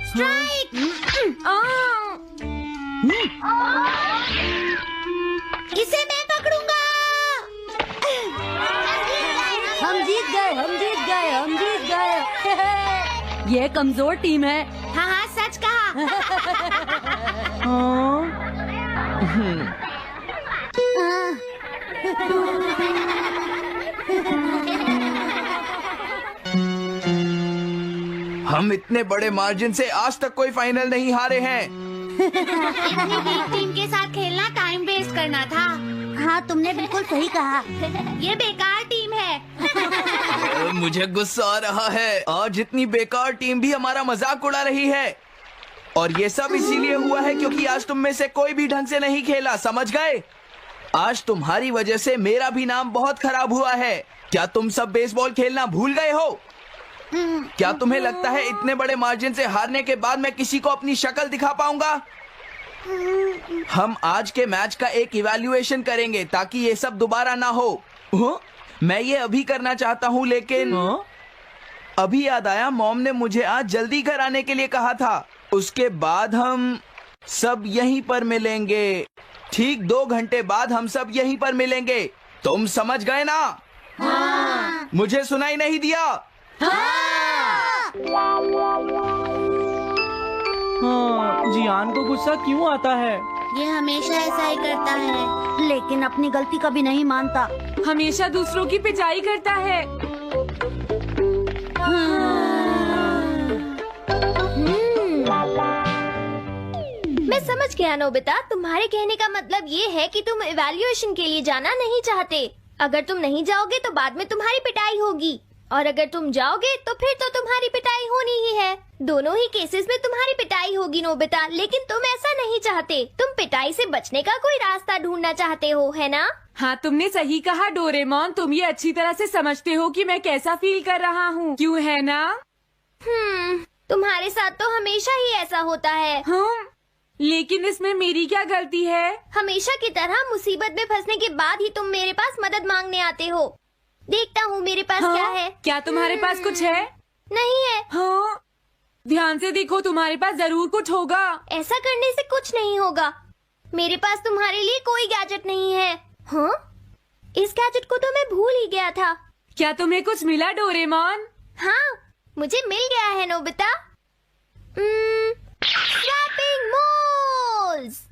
Strike! इसे मैं पकड़ूंगा। हम जीत गए, हम जीत गए, हम जीत गए। ये कमजोर टीम है। हाँ हाँ, सच कहा। हम इतने बड़े मार्जिन से आज तक कोई फाइनल नहीं हारे हैं। इतनी वीक टीम के साथ खेलना टाइम वेस्ट करना था। हाँ, तुमने बिल्कुल सही कहा। ये बेकार टीम है। मुझे गुस्सा आ रहा है। आज इतनी बेकार टीम भी हमारा मजाक उड़ा रही है। और ये सब इसीलिए हुआ है क्योंकि आज तुम में से कोई भी ढंग से नहीं खेला, समझ गए? आज तुम्हारी वजह से मेरा भी नाम बहुत खराब हुआ है। क्या तुम सब बेसबॉल खेलना भूल गए हो? क्या तुम्हें लगता है इतने बड़े मार्जिन से हारने के बाद मैं किसी को अपनी शक्ल दिखा पाऊंगा? हम आज के मैच का एक इवैल्यूएशन करेंगे ताकि ये सब दोबारा ना हो। मैं ये अभी करना चाहता हूँ, लेकिन अभी याद आया मॉम ने मुझे आज जल्दी घर आने के लिए कहा था। उसके बाद हम सब यहीं पर मिलेंगे। ठीक 2 घंटे बाद हम सब यहीं पर मिलेंगे। तुम समझ गए ना? हाँ। मुझे सुनाई नहीं दिया? हाँ, जियान को गुस्सा क्यों आता है? ये हमेशा ऐसा ही करता है। लेकिन अपनी गलती कभी नहीं मानता। हमेशा दूसरों की पिटाई करता है। मैं समझ गया नोबिता, तुम्हारे कहने का मतलब ये है कि तुम इवैल्यूएशन के लिए जाना नहीं चाहते। अगर तुम नहीं जाओगे तो बाद में तुम्हारी पिटाई होगी, और अगर तुम जाओगे तो फिर तो तुम्हारी पिटाई होनी ही है। दोनों ही केसेस में तुम्हारी पिटाई होगी नोबिता, लेकिन तुम ऐसा नहीं चाहते। तुम पिटाई से बचने का कोई रास्ता ढूंढना चाहते हो, है ना? हाँ, तुमने सही कहा डोरेमोन। तुम ये अच्छी तरह से समझते हो कि मैं कैसा फील कर रहा हूँ, क्यों है ना? तुम्हारे साथ तो हमेशा ही ऐसा होता है। लेकिन इसमें मेरी क्या गलती है? हमेशा की तरह मुसीबत में फंसने के बाद ही तुम मेरे पास मदद मांगने आते हो। देखता हूँ मेरे पास क्या है। क्या तुम्हारे पास कुछ है? नहीं है। हाँ, ध्यान से देखो, तुम्हारे पास जरूर कुछ होगा। ऐसा करने से कुछ नहीं होगा। मेरे पास तुम्हारे लिए कोई गैजेट नहीं है। हाँ, इस गैजेट को तो मैं भूल ही गया था। क्या तुम्हें कुछ मिला डोरेमोन? हाँ, मुझे मिल गया है नोबिता। Swapping moles.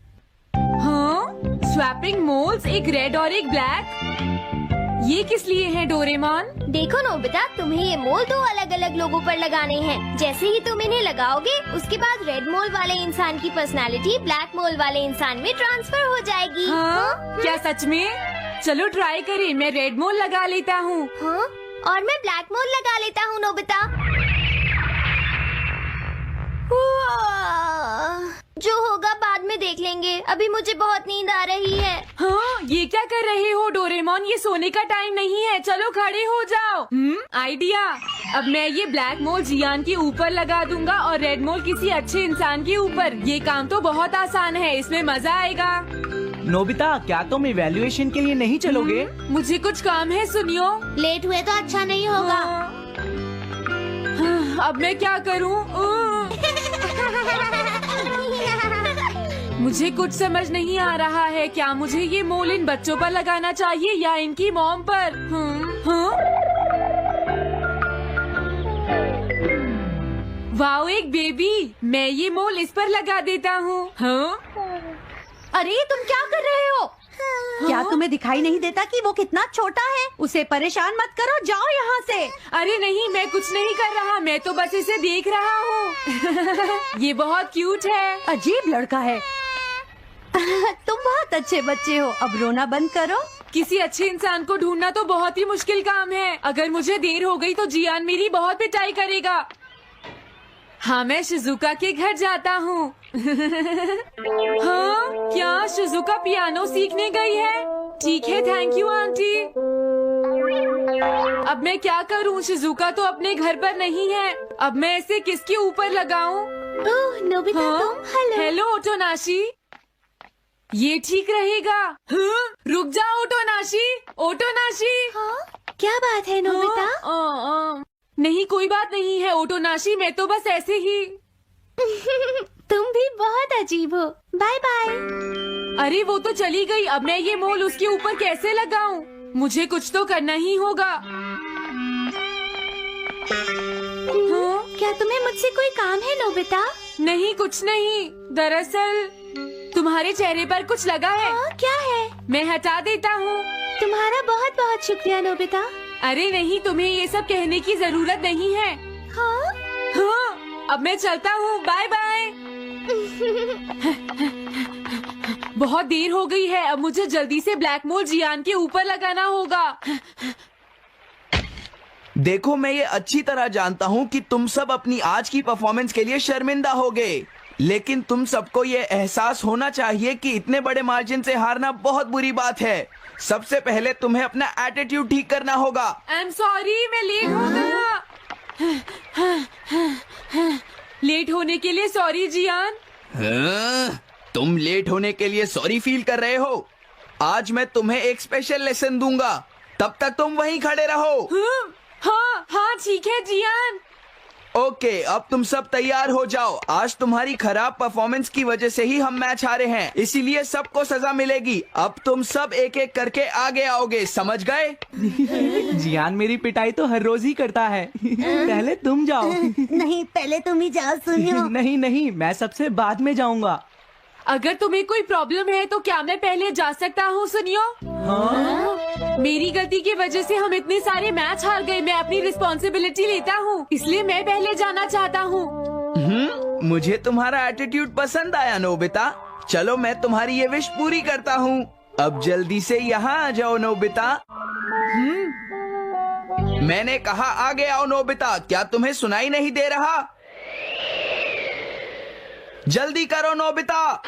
हाँ, स्वैपिंग मोल्स, एक रेड और एक ब्लैक। ये किस लिए है डोरेमोन? देखो नोबिता, तुम्हें ये मोल 2 अलग अलग लोगों पर लगाने हैं। जैसे ही तुम इन्हें लगाओगे, उसके बाद रेड मोल वाले इंसान की पर्सनालिटी ब्लैक मोल वाले इंसान में ट्रांसफर हो जाएगी। हाँ? क्या सच में? चलो ट्राई करें। मैं रेड मोल लगा लेता हूँ। हाँ? और मैं ब्लैक मोल लगा लेता हूँ नोबिता। जो होगा बाद में देख लेंगे। अभी मुझे बहुत नींद आ रही है। हाँ, ये क्या कर रहे हो डोरेमोन? ये सोने का टाइम नहीं है। चलो खड़े हो जाओ। आइडिया। अब मैं ये ब्लैक मोल जियान के ऊपर लगा दूंगा और रेड मोल किसी अच्छे इंसान के ऊपर। ये काम तो बहुत आसान है, इसमें मजा आएगा। नोबिता, क्या तुम इवैल्यूएशन के लिए नहीं चलोगे? मुझे कुछ काम है, सुनियो। लेट हुए तो अच्छा नहीं होगा। अब मैं क्या करूँ? मुझे कुछ समझ नहीं आ रहा है। क्या मुझे ये मोल इन बच्चों पर लगाना चाहिए या इनकी मॉम पर? वाओ, एक बेबी। मैं ये मोल इस पर लगा देता हूँ। अरे तुम क्या कर रहे हो? क्या तुम्हें दिखाई नहीं देता कि वो कितना छोटा है? उसे परेशान मत करो, जाओ यहाँ से। अरे नहीं, मैं कुछ नहीं कर रहा। मैं तो बस इसे देख रहा हूँ। ये बहुत क्यूट है। अजीब लड़का है। तुम बहुत अच्छे बच्चे हो। अब रोना बंद करो। किसी अच्छे इंसान को ढूंढना तो बहुत ही मुश्किल काम है। अगर मुझे देर हो गई तो जियान मेरी बहुत पिटाई करेगा। हाँ, मैं शिजुका के घर जाता हूँ। हाँ, क्या शिजुका पियानो सीखने गई है? ठीक है, थैंक यू आंटी। अब मैं क्या करूँ? शिजुका तो अपने घर पर नहीं है। अब मैं इसे किसके ऊपर लगाऊं? ओह नोबिता, तुम। हेलो ओटोनाशी। ये ठीक रहेगा। रुक जाओ ओटोनाशी। ओटोनाशी। हाँ? क्या बात है नोबिता? नहीं कोई बात नहीं है ओटोनाशी, मैं तो बस ऐसे ही। तुम भी बहुत अजीब हो। Bye bye. अरे वो तो चली गई, अब मैं ये मोल उसके ऊपर कैसे लगाऊं? मुझे कुछ तो करना ही होगा। क्या तुम्हें मुझसे कोई काम है नोबिता? नहीं कुछ नहीं, दरअसल तुम्हारे चेहरे पर कुछ लगा है। क्या है? मैं हटा देता हूँ। तुम्हारा बहुत बहुत शुक्रिया नोबिता। अरे नहीं, तुम्हें ये सब कहने की जरूरत नहीं है। हाँ, अब मैं चलता हूँ, बाय बाय। बहुत देर हो गई है, अब मुझे जल्दी से ब्लैक मोल जियान के ऊपर लगाना होगा। देखो मैं ये अच्छी तरह जानता हूँ कि तुम सब अपनी आज की परफॉर्मेंस के लिए शर्मिंदा होगे, लेकिन तुम सबको ये एहसास होना चाहिए कि इतने बड़े मार्जिन से हारना बहुत बुरी बात है। सबसे पहले तुम्हें अपना एटीट्यूड ठीक करना होगा। आई एम सॉरी, मैं लेट हो गया। लेट होने के लिए सॉरी जियान। तुम लेट होने के लिए सॉरी फील कर रहे हो? आज मैं तुम्हें एक स्पेशल लेसन दूंगा, तब तक तुम वहीं खड़े रहो। हाँ हाँ ठीक है जियान। ओके, अब तुम सब तैयार हो जाओ। आज तुम्हारी खराब परफॉर्मेंस की वजह से ही हम मैच हारे हैं, इसीलिए सबको सजा मिलेगी। अब तुम सब एक एक करके आगे आओगे, समझ गए? जियान मेरी पिटाई तो हर रोज ही करता है। पहले तुम जाओ। नहीं, पहले तुम ही जाओ सुनियो। नहीं नहीं, मैं सबसे बाद में जाऊंगा। अगर तुम्हें कोई प्रॉब्लम है तो क्या मैं पहले जा सकता हूँ सुनियो? मेरी गलती की वजह से हम इतने सारे मैच हार गए, मैं अपनी रिस्पॉन्सिबिलिटी लेता हूँ, इसलिए मैं पहले जाना चाहता हूँ। मुझे तुम्हारा एटीट्यूड पसंद आया नोबिता। चलो मैं तुम्हारी ये विश पूरी करता हूँ। अब जल्दी से यहाँ आ जाओ नोबिता। मैंने कहा आगे आओ नोबिता, क्या तुम्हें सुनाई नहीं दे रहा? जल्दी करो नोबिता।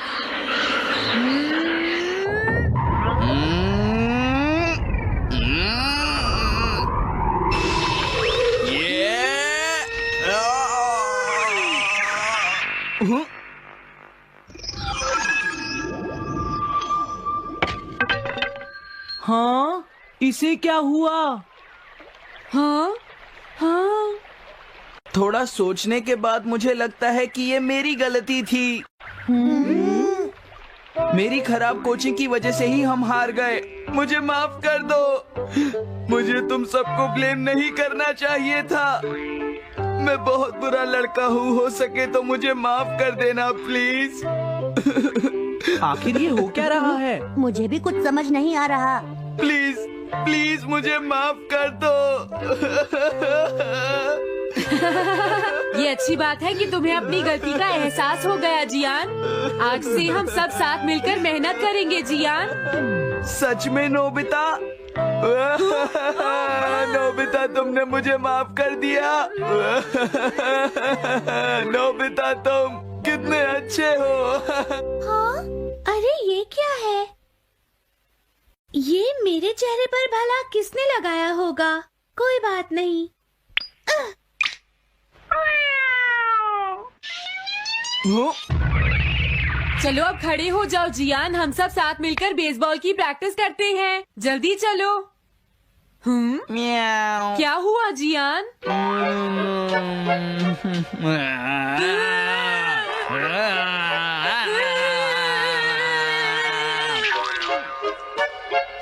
हाँ, इसे क्या हुआ? हाँ हाँ थोड़ा सोचने के बाद मुझे लगता है कि ये मेरी गलती थी। मेरी खराब कोचिंग की वजह से ही हम हार गए। मुझे माफ कर दो। मुझे तुम सबको ब्लेम नहीं करना चाहिए था। मैं बहुत बुरा लड़का हूँ, हो सके तो मुझे माफ कर देना प्लीज। आखिर ये हो क्या रहा है? मुझे भी कुछ समझ नहीं आ रहा। प्लीज प्लीज मुझे माफ कर दो। ये अच्छी बात है कि तुम्हें अपनी गलती का एहसास हो गया जियान। आज से हम सब साथ मिलकर मेहनत करेंगे जियान। सच में नोबिता? नोबिता तुमने मुझे माफ कर दिया। नोबिता तुम कितने अच्छे हो। हाँ? अरे ये क्या है? ये मेरे चेहरे पर भला किसने लगाया होगा? कोई बात नहीं। चलो अब खड़े हो जाओ जियान, हम सब साथ मिलकर बेसबॉल की प्रैक्टिस करते हैं। जल्दी चलो। म्याऊ। क्या हुआ जियान?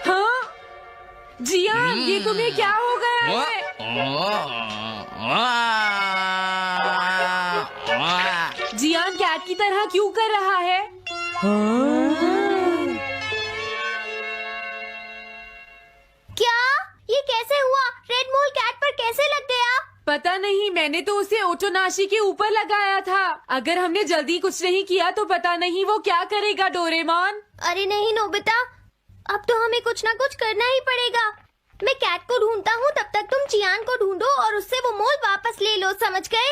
हाँ जियान, ये तुम्हें क्या हो गया है? जियान कैट की तरह क्यों कर रहा है? क्या ये कैसे हुआ? रेड मोल कैट पर कैसे लग गया? पता नहीं, मैंने तो उसे ओटोनाशी के ऊपर लगाया था। अगर हमने जल्दी कुछ नहीं किया तो पता नहीं वो क्या करेगा डोरेमोन। अरे नहीं नोबिता, अब तो हमें कुछ ना कुछ करना ही पड़ेगा। मैं कैट को ढूंढता हूँ, तब तक तुम जियान को ढूंढो और उससे वो मोल वापस ले लो, समझ गए?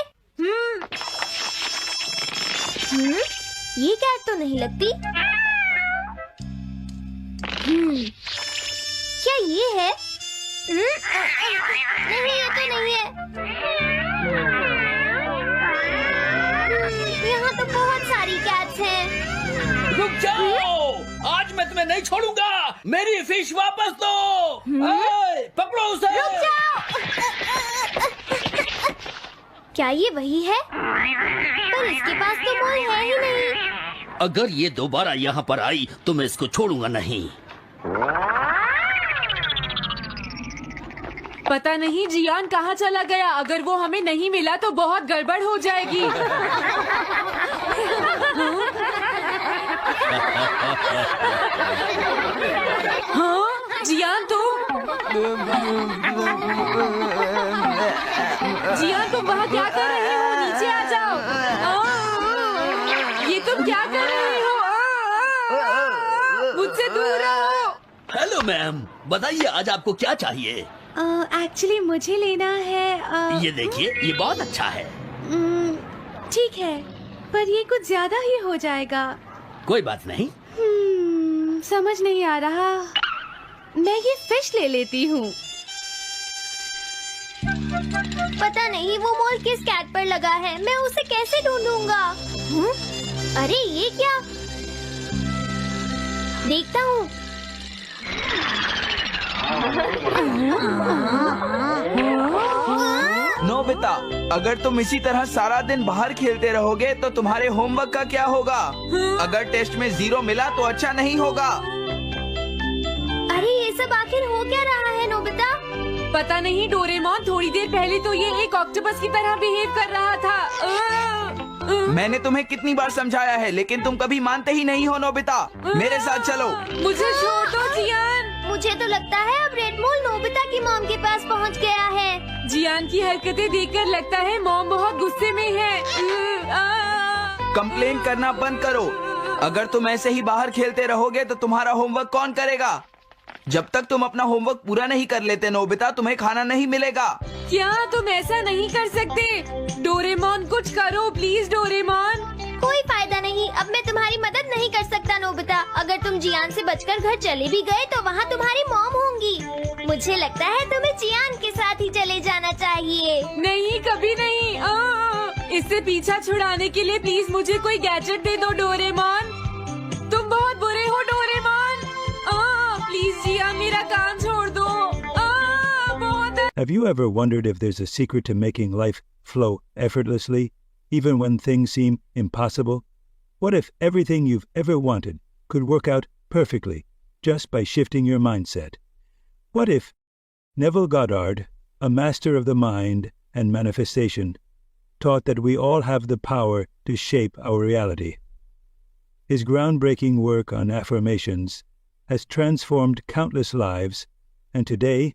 ये कैट तो नहीं लगती। क्या ये है? नहीं, ये तो नहीं है। यहाँ तो बहुत सारी कैट्स हैं। रुक जाओ, आज मैं तुम्हें नहीं छोड़ूंगा। मेरी फिश वापस दो। पकड़ो उसे। क्या ये वही है? पर इसके पास तो मोल है ही नहीं। अगर ये दोबारा यहाँ पर आई तो मैं इसको छोड़ूंगा नहीं। पता नहीं जियान कहाँ चला गया। अगर वो हमें नहीं मिला तो बहुत गड़बड़ हो जाएगी। हाँ जियान तुम वहाँ क्या कर रहे हो? नीचे आ जाओ। ये तुम क्या कर रहे हो? मुझसे दूर रहो। हेलो मैम, बताइए आज आपको क्या चाहिए? एक्चुअली मुझे लेना है ये देखिए, ये बहुत अच्छा है। ठीक है, पर ये कुछ ज्यादा ही हो जाएगा। कोई बात नहीं। समझ नहीं आ रहा। मैं ये फिश ले लेती हूँ। पता नहीं वो मोल किस कैट पर लगा है। मैं उसे कैसे ढूंढूंगा? अरे ये क्या? देखता हूँ। नोबिता, अगर तुम इसी तरह सारा दिन बाहर खेलते रहोगे तो तुम्हारे होमवर्क का क्या होगा? अगर टेस्ट में 0 मिला तो अच्छा नहीं होगा। अरे ये सब आखिर हो क्या रहा है नोबिता? पता नहीं डोरेमोन, थोड़ी देर पहले तो ये एक ऑक्टोपस की तरह बिहेव कर रहा था। मैंने तुम्हें कितनी बार समझाया है, लेकिन तुम कभी मानते ही नहीं हो। नोबिता, मेरे साथ चलो। मुझे छोड़ दो जियान। मुझे तो लगता है अब रेड मोल नोबिता की मॉम के पास पहुंच गया है। जियान की हरकतें देखकर लगता है मॉम बहुत गुस्से में है। कंप्लेन करना बंद करो। अगर तुम ऐसे ही बाहर खेलते रहोगे तो तुम्हारा होमवर्क कौन करेगा? जब तक तुम अपना होमवर्क पूरा नहीं कर लेते नोबिता, तुम्हें खाना नहीं मिलेगा। क्या तुम ऐसा नहीं कर सकते? डोरेमोन कुछ करो प्लीज डोरेमोन। कोई फायदा नहीं, अब मैं तुम्हारी मदद नहीं कर सकता नोबिता। अगर तुम जियान से बचकर घर चले भी गए तो वहाँ तुम्हारी मॉम होंगी। मुझे लगता है तुम्हें जियान के साथ ही चले जाना चाहिए। नहीं, कभी नहीं। इससे पीछा छुड़ाने के लिए प्लीज मुझे कोई गैजेट दे दो डोरेमोन। तुम बहुत बुरे हो डोरेमोन। प्लीज जियान, मेरा काम छोड़ दो। बहुत। Have you ever wondered if there's a secret to making life flow effortlessly, even when things seem impossible? What if everything you've ever wanted could work out perfectly just by shifting your mindset? What if Neville Goddard, a master of the mind and manifestation, taught that we all have the power to shape our reality? His groundbreaking work on affirmations has transformed countless lives, and today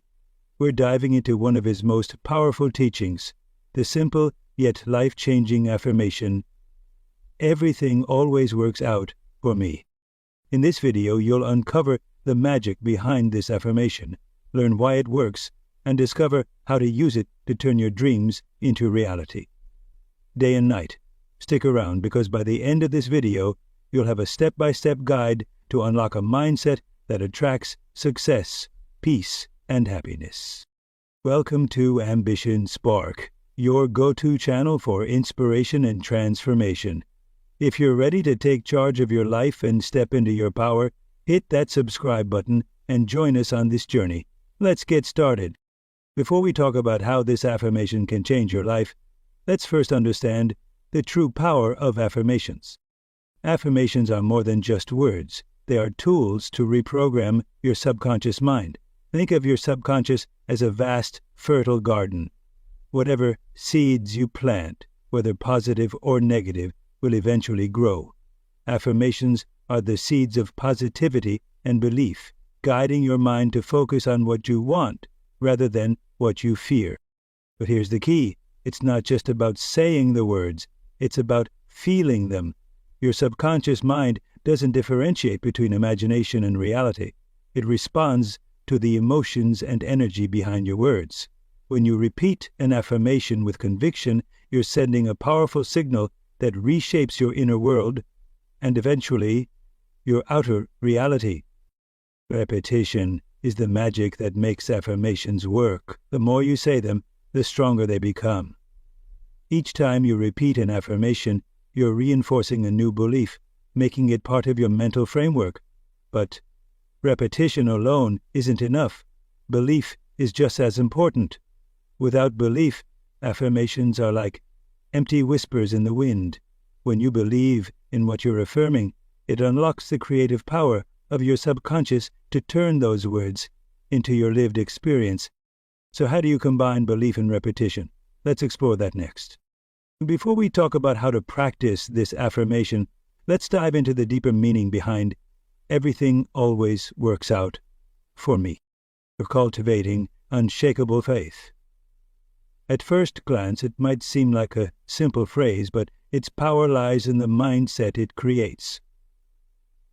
we're diving into one of his most powerful teachings, the simple yet life-changing affirmation, "Everything always works out for me." In this video, you'll uncover the magic behind this affirmation, learn why it works, and discover how to use it to turn your dreams into reality. Day and night, stick around because by the end of this video, you'll have a step-by-step guide to unlock a mindset that attracts success, peace, and happiness. Welcome to Ambition Spark, your go-to channel for inspiration and transformation. If you're ready to take charge of your life and step into your power, hit that subscribe button and join us on this journey. Let's get started. Before we talk about how this affirmation can change your life, let's first understand the true power of affirmations. Affirmations are more than just words. They are tools to reprogram your subconscious mind. Think of your subconscious as a vast, fertile garden. Whatever seeds you plant, whether positive or negative, will eventually grow. Affirmations are the seeds of positivity and belief, guiding your mind to focus on what you want rather than what you fear. But here's the key. It's not just about saying the words. It's about feeling them. Your subconscious mind doesn't differentiate between imagination and reality. It responds to the emotions and energy behind your words. When you repeat an affirmation with conviction, you're sending a powerful signal that reshapes your inner world and eventually your outer reality. Repetition is the magic that makes affirmations work. The more you say them, the stronger they become. Each time you repeat an affirmation, you're reinforcing a new belief, making it part of your mental framework. But repetition alone isn't enough. Belief is just as important. Without belief, affirmations are like empty whispers in the wind. When you believe in what you're affirming, it unlocks the creative power of your subconscious to turn those words into your lived experience. So how do you combine belief and repetition? Let's explore that next. Before we talk about how to practice this affirmation, let's dive into the deeper meaning behind everything always works out for me. You're cultivating unshakable faith. At first glance, it might seem like a simple phrase, but its power lies in the mindset it creates.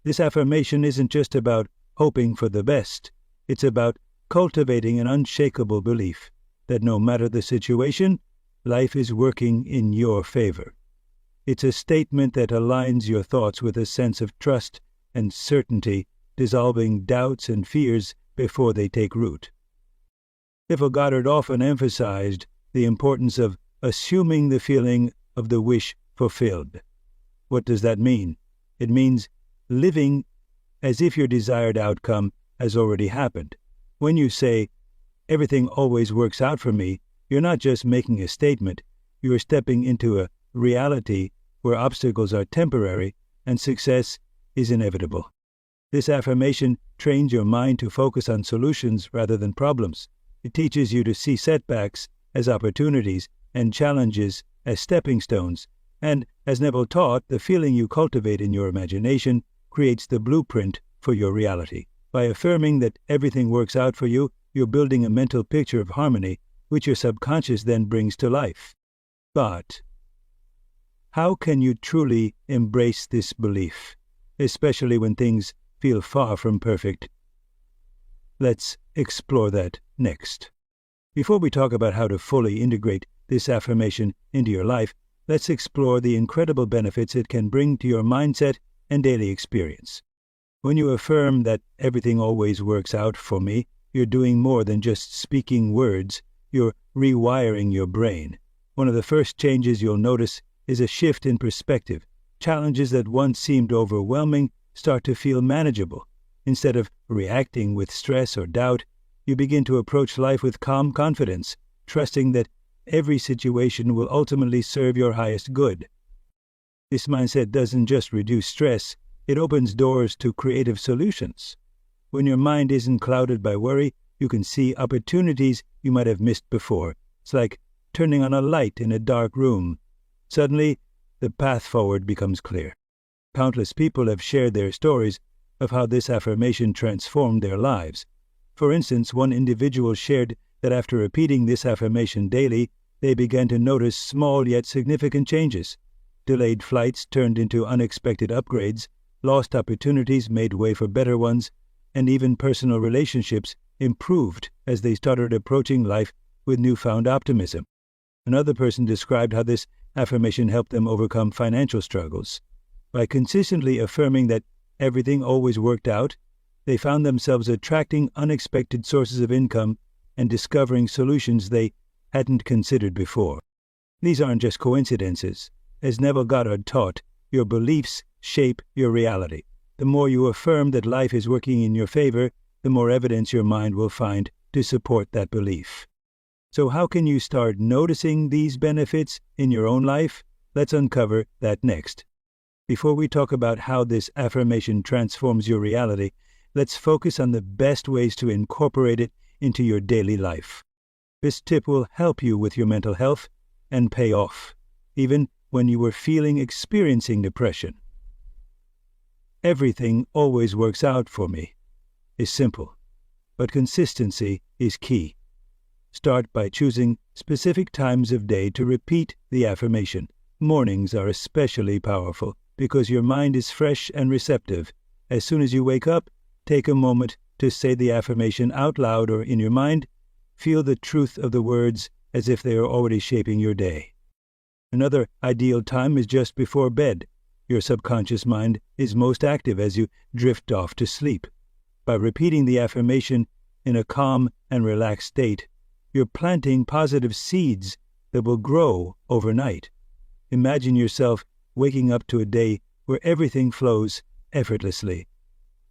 This affirmation isn't just about hoping for the best. It's about cultivating an unshakable belief that no matter the situation, life is working in your favor. It's a statement that aligns your thoughts with a sense of trust and certainty, dissolving doubts and fears before they take root. Neville Goddard often emphasized the importance of assuming the feeling of the wish fulfilled. What does that mean? It means living as if your desired outcome has already happened. When you say, "Everything always works out for me," you're not just making a statement, you're stepping into a reality where obstacles are temporary and success is inevitable. This affirmation trains your mind to focus on solutions rather than problems. It teaches you to see setbacks as opportunities and challenges as stepping stones. And, as Neville taught, the feeling you cultivate in your imagination creates the blueprint for your reality. By affirming that everything works out for you, you're building a mental picture of harmony, which your subconscious then brings to life. But how can you truly embrace this belief, especially when things feel far from perfect? Let's explore that next. Before we talk about how to fully integrate this affirmation into your life, let's explore the incredible benefits it can bring to your mindset and daily experience. When you affirm that everything always works out for me, you're doing more than just speaking words, you're rewiring your brain. One of the first changes you'll notice is a shift in perspective. Challenges that once seemed overwhelming start to feel manageable. Instead of reacting with stress or doubt, you begin to approach life with calm confidence, trusting that every situation will ultimately serve your highest good. This mindset doesn't just reduce stress, it opens doors to creative solutions. When your mind isn't clouded by worry, you can see opportunities you might have missed before. It's like turning on a light in a dark room. Suddenly, the path forward becomes clear. Countless people have shared their stories of how this affirmation transformed their lives. For instance, one individual shared that after repeating this affirmation daily, they began to notice small yet significant changes. Delayed flights turned into unexpected upgrades, lost opportunities made way for better ones, and even personal relationships improved as they started approaching life with newfound optimism. Another person described how this affirmation helped them overcome financial struggles. By consistently affirming that everything always worked out, they found themselves attracting unexpected sources of income and discovering solutions they hadn't considered before. These aren't just coincidences. As Neville Goddard taught, your beliefs shape your reality. The more you affirm that life is working in your favor, the more evidence your mind will find to support that belief. So how can you start noticing these benefits in your own life? Let's uncover that next. Before we talk about how this affirmation transforms your reality, let's focus on the best ways to incorporate it into your daily life. This tip will help you with your mental health and pay off, even when you were experiencing depression. Everything always works out for me is simple, but consistency is key. Start by choosing specific times of day to repeat the affirmation. Mornings are especially powerful because your mind is fresh and receptive. As soon as you wake up, take a moment to say the affirmation out loud or in your mind. Feel the truth of the words as if they are already shaping your day. Another ideal time is just before bed. Your subconscious mind is most active as you drift off to sleep. By repeating the affirmation in a calm and relaxed state, you're planting positive seeds that will grow overnight. Imagine yourself waking up to a day where everything flows effortlessly,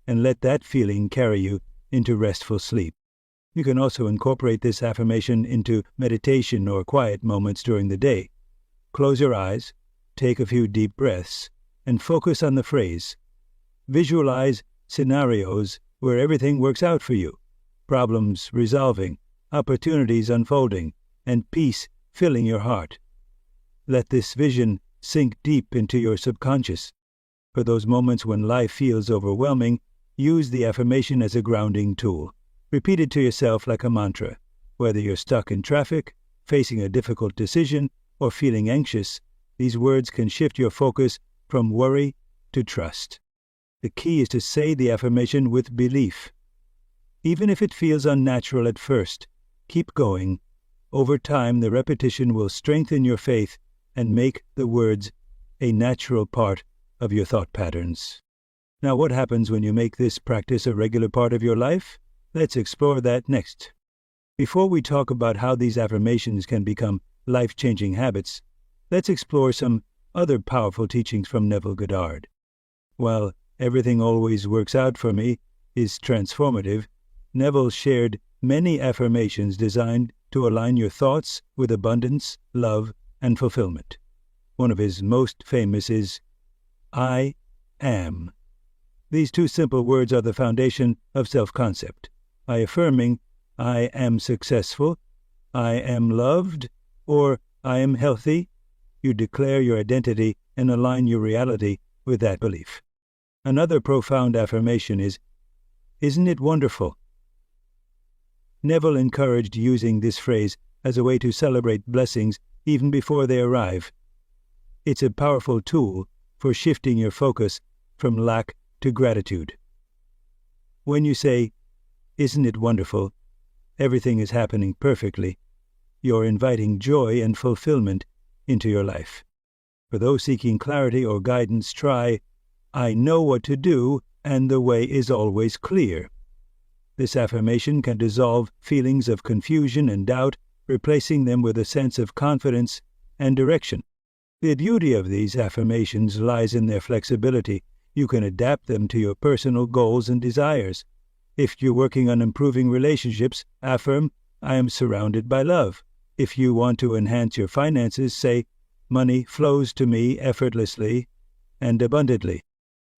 and let that feeling carry you into restful sleep. You can also incorporate this affirmation into meditation or quiet moments during the day. close your eyes, take a few deep breaths, and focus on the phrase. Visualize scenarios where everything works out for you, problems resolving, opportunities unfolding, and peace filling your heart. Let this vision sink deep into your subconscious. For those moments when life feels overwhelming, use the affirmation as a grounding tool. Repeat it to yourself like a mantra. Whether you're stuck in traffic, facing a difficult decision, or feeling anxious, these words can shift your focus from worry to trust. The key is to say the affirmation with belief. Even if it feels unnatural at first, keep going. Over time, the repetition will strengthen your faith and make the words a natural part of your thought patterns. Now, what happens when you make this practice a regular part of your life? Let's explore that next. Before we talk about how these affirmations can become life-changing habits, let's explore some other powerful teachings from Neville Goddard. While Everything Always Works Out for Me is transformative, Neville shared many affirmations designed to align your thoughts with abundance, love, and fulfillment. One of his most famous is, I am. These two simple words are the foundation of self-concept. By affirming, I am successful, I am loved, or I am healthy, you declare your identity and align your reality with that belief. Another profound affirmation is, isn't it wonderful? Neville encouraged using this phrase as a way to celebrate blessings even before they arrive. It's a powerful tool for shifting your focus from lack to gratitude. When you say, isn't it wonderful? Everything is happening perfectly. You're inviting joy and fulfillment into your life. For those seeking clarity or guidance, try, I know what to do, and the way is always clear. This affirmation can dissolve feelings of confusion and doubt, replacing them with a sense of confidence and direction. The beauty of these affirmations lies in their flexibility. You can adapt them to your personal goals and desires. If you're working on improving relationships, affirm, I am surrounded by love. If you want to enhance your finances, say, money flows to me effortlessly and abundantly.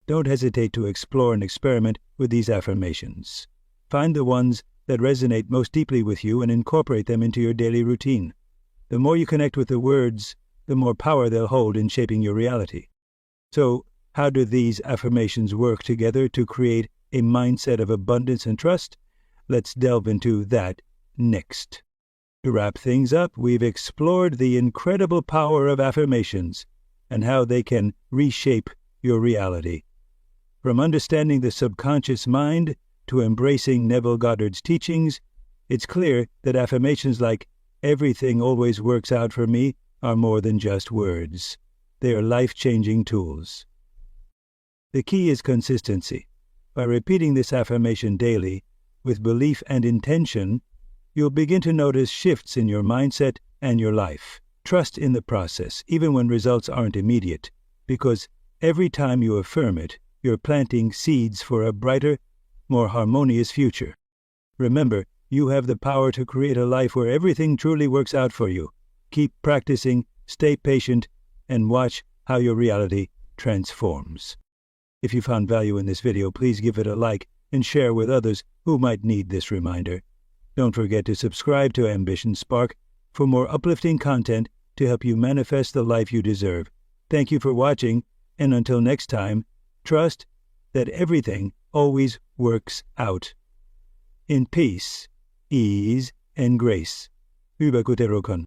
Don't hesitate to explore and experiment with these affirmations. Find the ones that resonate most deeply with you and incorporate them into your daily routine. The more you connect with the words, the more power they'll hold in shaping your reality. So, how do these affirmations work together to create a mindset of abundance and trust? Let's delve into that next. To wrap things up, we've explored the incredible power of affirmations and how they can reshape your reality. From understanding the subconscious mind to embracing Neville Goddard's teachings, it's clear that affirmations like everything always works out for me are more than just words. They are life-changing tools. The key is consistency. By repeating this affirmation daily, with belief and intention, you'll begin to notice shifts in your mindset and your life. Trust in the process, even when results aren't immediate, because every time you affirm it, you're planting seeds for a brighter, more harmonious future. Remember, you have the power to create a life where everything truly works out for you. Keep practicing, stay patient, and watch how your reality transforms. If you found value in this video, please give it a like and share with others who might need this reminder. Don't forget to subscribe to Ambition Spark for more uplifting content to help you manifest the life you deserve. Thank you for watching, and until next time, trust that everything always works out. In peace, ease, and grace. Über gute Rokon.